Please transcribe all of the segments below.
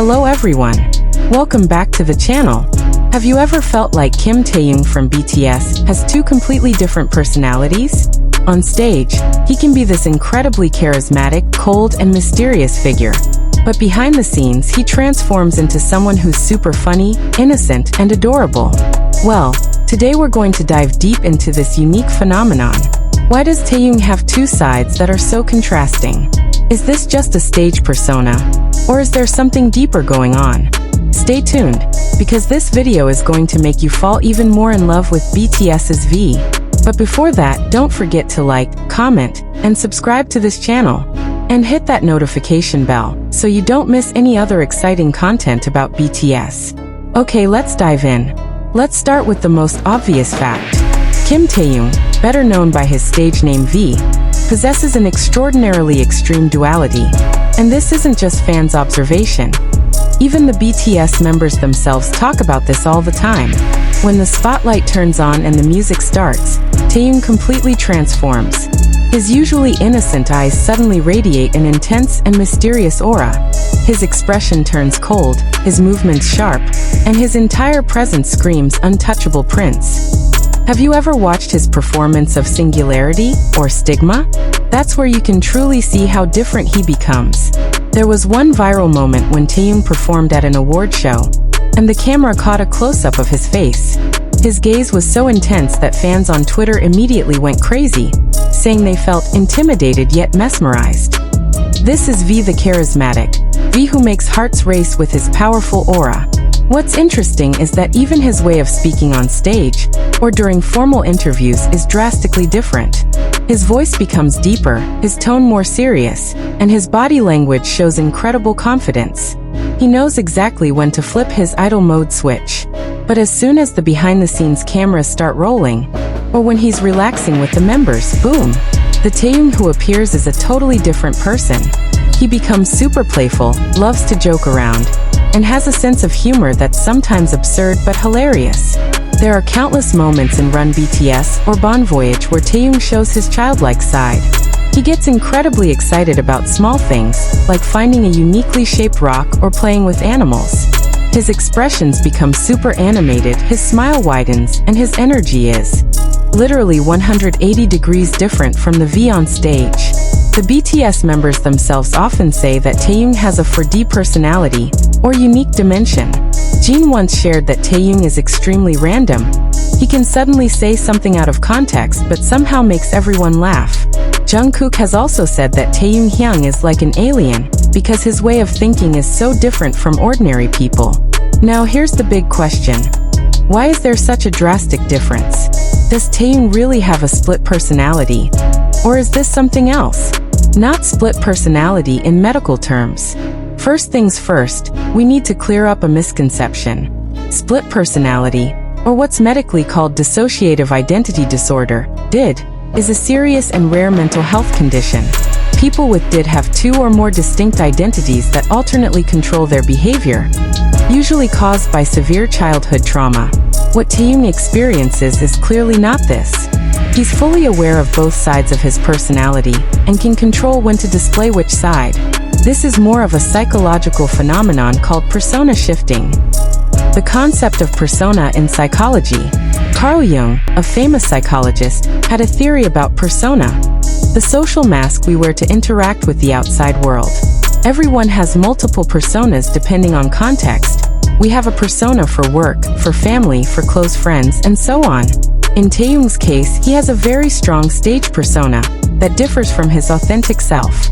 Hello everyone. Welcome back to the channel. Have you ever felt like Taehyung from BTS has two completely different personalities? On stage, he can be this incredibly charismatic, cold, and mysterious figure. But behind the scenes, he transforms into someone who's super funny, innocent, and adorable. Well, today we're going to dive deep into this unique phenomenon. Why does Taehyung have two sides that are so contrasting? Is this just a stage persona? Or is there something deeper going on? Stay tuned, because this video is going to make you fall even more in love with BTS's V. But before that, don't forget to like, comment, and subscribe to this channel. And hit that notification bell, so you don't miss any other exciting content about BTS. Okay, let's dive in. Let's start with the most obvious fact. Taehyung, better known by his stage name V, possesses an extraordinarily extreme duality. And this isn't just fans' observation. Even the BTS members themselves talk about this all the time. When the spotlight turns on and the music starts, Taehyung completely transforms. His usually innocent eyes suddenly radiate an intense and mysterious aura. His expression turns cold, his movements sharp, and his entire presence screams untouchable prince. Have you ever watched his performance of Singularity, or Stigma? That's where you can truly see how different he becomes. There was one viral moment when Taehyung performed at an award show, and the camera caught a close-up of his face. His gaze was so intense that fans on Twitter immediately went crazy, saying they felt intimidated yet mesmerized. This is V the charismatic, V who makes hearts race with his powerful aura. What's interesting is that even his way of speaking on stage, or during formal interviews, is drastically different. His voice becomes deeper, his tone more serious, and his body language shows incredible confidence. He knows exactly when to flip his idol mode switch. But as soon as the behind-the-scenes cameras start rolling, or when he's relaxing with the members, boom! The Taehyung who appears is a totally different person. He becomes super playful, loves to joke around, and has a sense of humor that's sometimes absurd but hilarious. There are countless moments in Run BTS or Bon Voyage where Taehyung shows his childlike side. He gets incredibly excited about small things, like finding a uniquely shaped rock or playing with animals. His expressions become super animated, his smile widens, and his energy is literally 180 degrees different from the V on stage. The BTS members themselves often say that Taehyung has a 4D personality, or unique dimension. Jin once shared that Taehyung is extremely random. He can suddenly say something out of context but somehow makes everyone laugh. Jungkook has also said that Taehyung is like an alien, because his way of thinking is so different from ordinary people. Now here's the big question. Why is there such a drastic difference? Does Taehyung really have a split personality? Or is this something else? Not split personality in medical terms. First things first, we need to clear up a misconception. Split personality, or what's medically called dissociative identity disorder, DID, is a serious and rare mental health condition. People with DID have two or more distinct identities that alternately control their behavior, usually caused by severe childhood trauma. What Taehyung experiences is clearly not this. He's fully aware of both sides of his personality, and can control when to display which side. This is more of a psychological phenomenon called persona shifting. The concept of persona in psychology. Carl Jung, a famous psychologist, had a theory about persona, the social mask we wear to interact with the outside world. Everyone has multiple personas depending on context. We have a persona for work, for family, for close friends, and so on. In Taehyung's case, he has a very strong stage persona that differs from his authentic self.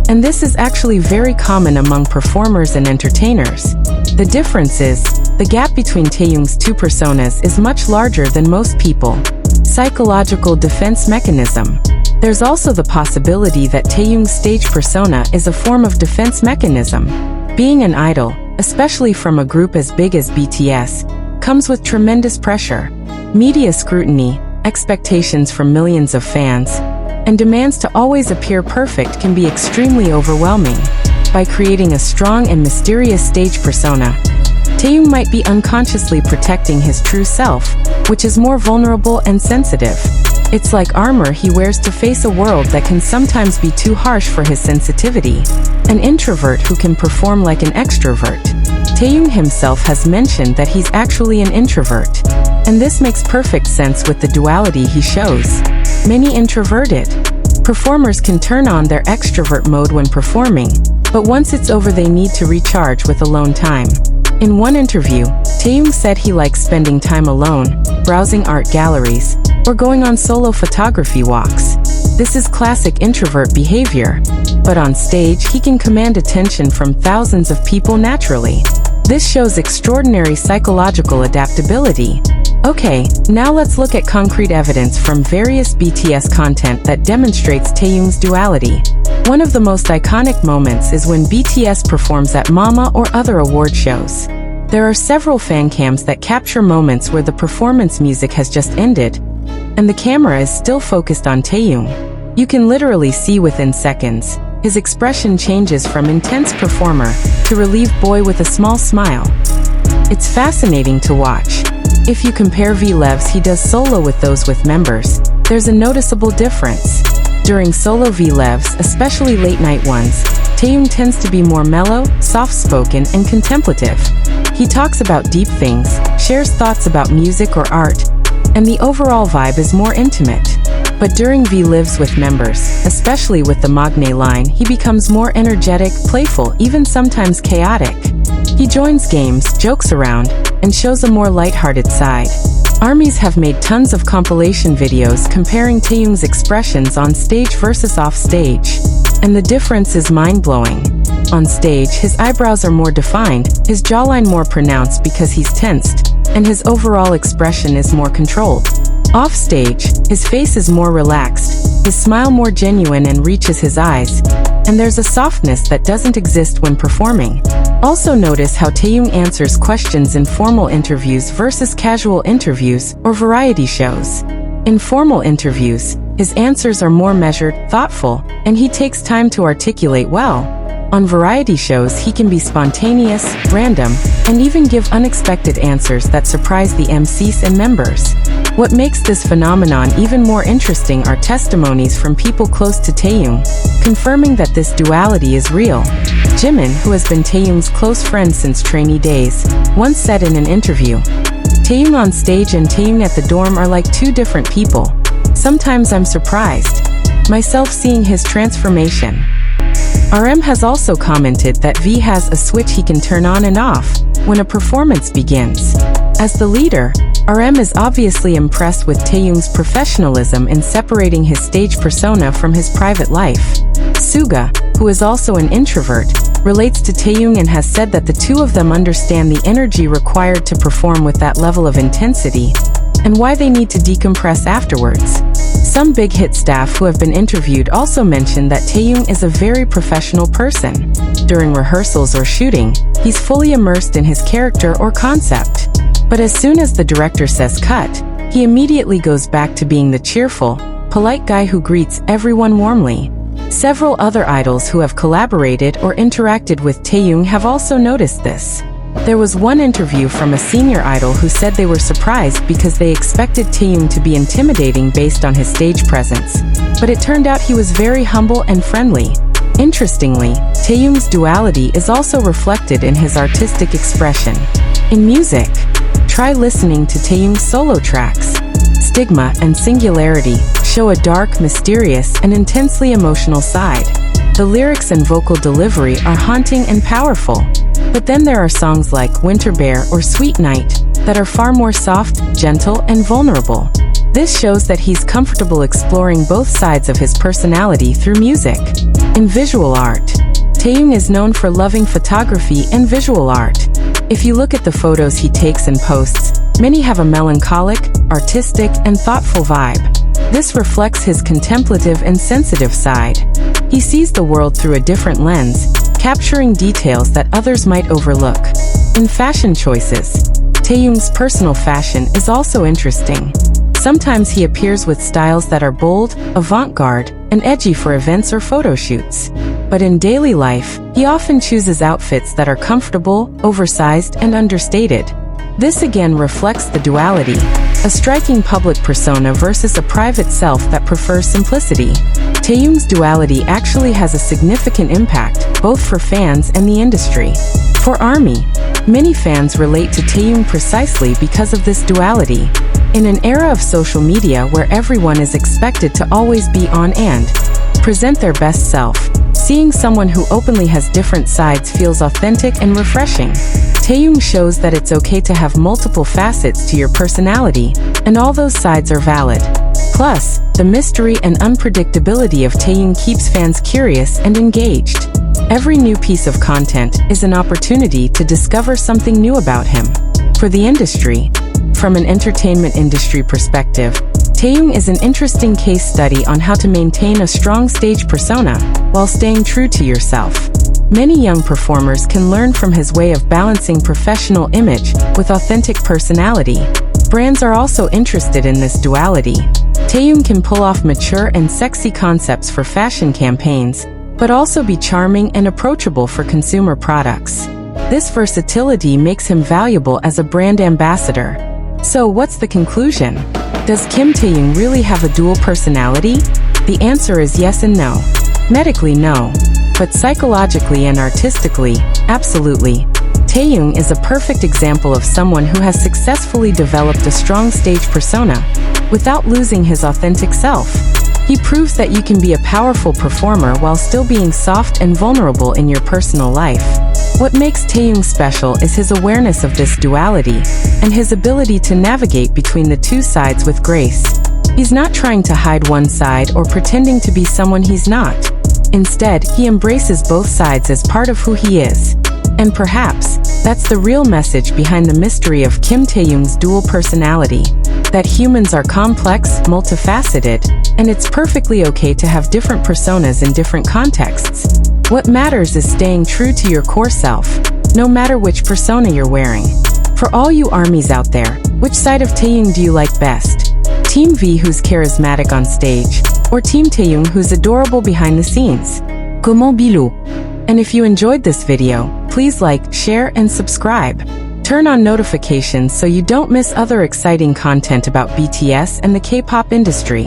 And this is actually very common among performers and entertainers. The difference is, the gap between Taehyung's two personas is much larger than most people. Psychological defense mechanism. There's also the possibility that Taehyung's stage persona is a form of defense mechanism. Being an idol, especially from a group as big as BTS, comes with tremendous pressure. Media scrutiny, expectations from millions of fans, and demands to always appear perfect can be extremely overwhelming. By creating a strong and mysterious stage persona, Taehyung might be unconsciously protecting his true self, which is more vulnerable and sensitive. It's like armor he wears to face a world that can sometimes be too harsh for his sensitivity. An introvert who can perform like an extrovert. Taehyung himself has mentioned that he's actually an introvert. And this makes perfect sense with the duality he shows. Many introverted performers can turn on their extrovert mode when performing, but once it's over they need to recharge with alone time. In one interview, Taehyung said he likes spending time alone, browsing art galleries, or going on solo photography walks. This is classic introvert behavior. But on stage, he can command attention from thousands of people naturally. This shows extraordinary psychological adaptability. Okay, now let's look at concrete evidence from various BTS content that demonstrates Taehyung's duality. One of the most iconic moments is when BTS performs at Mama or other award shows. There are several fan cams that capture moments where the performance music has just ended, and the camera is still focused on Taehyung. You can literally see within seconds, his expression changes from intense performer to relieved boy with a small smile. It's fascinating to watch. If you compare V-Levs he does solo with those with members, there's a noticeable difference. During solo V-Levs, especially late-night ones, Taehyung tends to be more mellow, soft-spoken, and contemplative. He talks about deep things, shares thoughts about music or art, and the overall vibe is more intimate. But during V-Lives with members, especially with the Magne line, he becomes more energetic, playful, even sometimes chaotic. He joins games, jokes around, and shows a more lighthearted side. ARMYs have made tons of compilation videos comparing Taehyung's expressions on stage versus off stage. And the difference is mind-blowing. On stage, his eyebrows are more defined, his jawline more pronounced because he's tensed, and his overall expression is more controlled. Off stage, his face is more relaxed, his smile more genuine and reaches his eyes, and there's a softness that doesn't exist when performing. Also notice how Taehyung answers questions in formal interviews versus casual interviews or variety shows. In formal interviews, his answers are more measured, thoughtful, and he takes time to articulate well. On variety shows, he can be spontaneous, random, and even give unexpected answers that surprise the MCs and members. What makes this phenomenon even more interesting are testimonies from people close to Taehyung, confirming that this duality is real. Jimin, who has been Taehyung's close friend since trainee days, once said in an interview, "Taehyung on stage and Taehyung at the dorm are like two different people. Sometimes I'm surprised myself seeing his transformation." RM has also commented that V has a switch he can turn on and off when a performance begins. As the leader, RM is obviously impressed with Taehyung's professionalism in separating his stage persona from his private life. Suga, who is also an introvert, relates to Taehyung and has said that the two of them understand the energy required to perform with that level of intensity, and why they need to decompress afterwards. Some big hit staff who have been interviewed also mentioned that Taehyung is a very professional person. During rehearsals or shooting, he's fully immersed in his character or concept. But as soon as the director says cut, he immediately goes back to being the cheerful, polite guy who greets everyone warmly. Several other idols who have collaborated or interacted with Taehyung have also noticed this. There was one interview from a senior idol who said they were surprised because they expected Taehyung to be intimidating based on his stage presence, but it turned out he was very humble and friendly. Interestingly, Taehyung's duality is also reflected in his artistic expression. In music, try listening to Taehyung's solo tracks. Stigma and Singularity show a dark, mysterious, and intensely emotional side. The lyrics and vocal delivery are haunting and powerful. But then there are songs like Winter Bear or Sweet Night that are far more soft, gentle, and vulnerable. This shows that he's comfortable exploring both sides of his personality through music. In visual art, Taehyung is known for loving photography and visual art. If you look at the photos he takes and posts, many have a melancholic, artistic, and thoughtful vibe. This reflects his contemplative and sensitive side. He sees the world through a different lens, capturing details that others might overlook. In fashion choices, Taehyung's personal fashion is also interesting. Sometimes he appears with styles that are bold, avant-garde, and edgy for events or photo shoots. But in daily life, he often chooses outfits that are comfortable, oversized, and understated. This again reflects the duality. A striking public persona versus a private self that prefers simplicity. Taehyung's duality actually has a significant impact, both for fans and the industry. For ARMY, many fans relate to Taehyung precisely because of this duality. In an era of social media where everyone is expected to always be on and present their best self, seeing someone who openly has different sides feels authentic and refreshing. Taehyung shows that it's okay to have multiple facets to your personality, and all those sides are valid. Plus, the mystery and unpredictability of Taehyung keeps fans curious and engaged. Every new piece of content is an opportunity to discover something new about him. For the industry, from an entertainment industry perspective, Taehyung is an interesting case study on how to maintain a strong stage persona while staying true to yourself. Many young performers can learn from his way of balancing professional image with authentic personality. Brands are also interested in this duality. Taehyung can pull off mature and sexy concepts for fashion campaigns, but also be charming and approachable for consumer products. This versatility makes him valuable as a brand ambassador. So what's the conclusion? Does Kim Taehyung really have a dual personality? The answer is yes and no. Medically, no. But psychologically and artistically, absolutely. Taehyung is a perfect example of someone who has successfully developed a strong stage persona without losing his authentic self. He proves that you can be a powerful performer while still being soft and vulnerable in your personal life. What makes Taehyung special is his awareness of this duality and his ability to navigate between the two sides with grace. He's not trying to hide one side or pretending to be someone he's not. Instead, he embraces both sides as part of who he is. And perhaps, that's the real message behind the mystery of Kim Taehyung's dual personality. That humans are complex, multifaceted, and it's perfectly okay to have different personas in different contexts. What matters is staying true to your core self, no matter which persona you're wearing. For all you ARMYs out there, which side of Taehyung do you like best? Team V, who's charismatic on stage, or Team Taehyung, who's adorable behind the scenes? Comment Bilou. And if you enjoyed this video, please like, share, and subscribe. Turn on notifications so you don't miss other exciting content about BTS and the K-pop industry.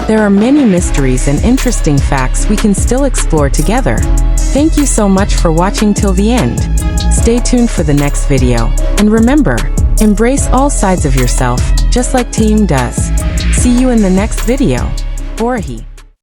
There are many mysteries and interesting facts we can still explore together. Thank you so much for watching till the end. Stay tuned for the next video. And remember, embrace all sides of yourself, just like Taehyung does. See you in the next video. Borhi.